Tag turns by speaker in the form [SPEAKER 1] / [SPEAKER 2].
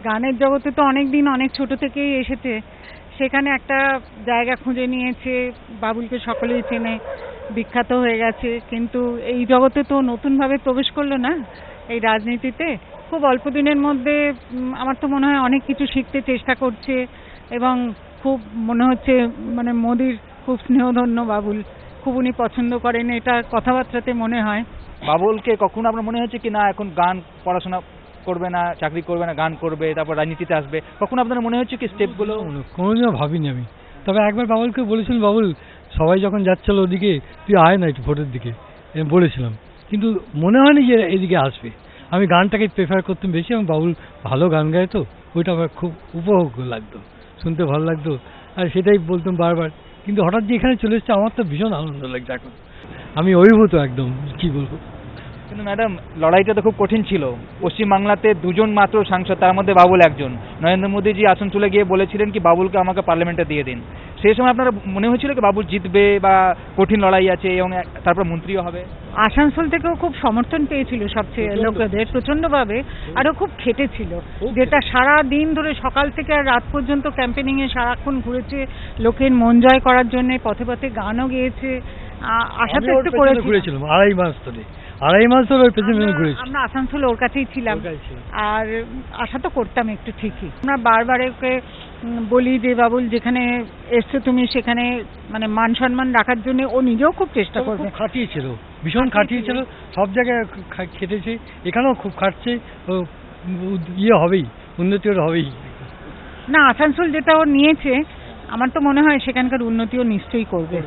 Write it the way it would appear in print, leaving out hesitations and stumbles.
[SPEAKER 1] গানের জগতে তো অনেক দিন অনেক ছোট থেকেই এসেছে, সেখানে একটা জায়গা খুঁজে নিয়েছে। বাবুলকে সকলেই চেনে, বিখ্যাত হয়ে গেছে, কিন্তু এই জগতে তো নতুনভাবে প্রবেশ করলো না, এই রাজনীতিতে খুব অল্প দিনের মধ্যে। আমার তো মনে হয় অনেক কিছু শিখতে চেষ্টা করছে, এবং খুব মনে হচ্ছে মানে মোদির খুব স্নেহধন্য বাবুল, খুব উনি পছন্দ করেন, এটা কথাবার্তাতে মনে হয়।
[SPEAKER 2] বাবুলকে কখনো আপনার মনে হয়েছে কি না এখন গান পড়াশোনা করবে না, চাকরি করবে না, গান করবে, তারপর রাজনীতিতে আসবে, কখনো আপনার মনে হচ্ছে কি স্টেপগুলো?
[SPEAKER 3] কোনোদিনও ভাবিনি আমি। তবে একবার বাবুলকে বলেছিলাম, বাবুল সবাই যখন যাচ্ছিল ওদিকে তুই আয় না একটু ভোটের দিকে, আমি বলেছিলাম, কিন্তু মনে হয়নি যে এদিকে আসবে। আমি গানটাকে প্রেফার করতাম বেশি, এবং বাবুল ভালো গান গায় তো ওইটা আমার খুব উপভোগ লাগতো, শুনতে ভালো লাগতো, আর সেটাই বলতাম বারবার। কিন্তু হঠাৎ যে এখানে চলে এসেছে আমার তো ভীষণ আনন্দ লাগছে এখন, আমি অভিভূত একদম, কি বলবো।
[SPEAKER 2] কিন্তু ম্যাডাম লড়াইটা তো খুব কঠিন ছিল। পশ্চিমবাংলাতে দুজন মাত্র সাংসদ, তার মধ্যে বাবুল একজন। নরেন্দ্র মোদীজি আসানসোলে গিয়ে বলেছিলেন কি বাবুলকে আমাকে পার্লামেন্টে দিয়ে দিন। সেই সময় আপনার মনে হয়েছিল কি বাবুল জিতবে বা কঠিন লড়াই আছে এবং তারপর মন্ত্রীও হবে?
[SPEAKER 1] আসানসোল থেকেও খুব সমর্থন পেয়েছিল সবচেয়ে লোকেদের প্রচন্ডভাবে, আরও খুব খেটেছিল, যেটা সারা দিন ধরে সকাল থেকে আর রাত পর্যন্ত ক্যাম্পেনিং এ সারাক্ষণ ঘুরেছে, লোকের মন জয় করার জন্য পথে পথে গানও গেয়েছে। আশা তো একটু
[SPEAKER 3] ঘুরেছিলাম 2.5 মাস ধরে ওই পেছনে ঘুরেছি।
[SPEAKER 1] আমরা আসানসোলে ওর কাছেই ছিলাম, আর আশা তো করতাম একটু, ঠিকই। আমরা বারবার ওকে বলি যে বাবুল যেখানে এসছো তুমি সেখানে মানে মান সম্মান রাখার জন্য ও নিজেও খুব চেষ্টা করবে।
[SPEAKER 3] খাটিয়েছিল, ভীষণ খাটিয়েছিল, সব জায়গায় খেটেছে, এখানেও খুব খাটছে, হবেই, উন্নতি ওর হবেই।
[SPEAKER 1] না, আসানসোল যেটা ও নিয়েছে আমার তো মনে হয় সেখানকার উন্নতিও নিশ্চয়ই করবে।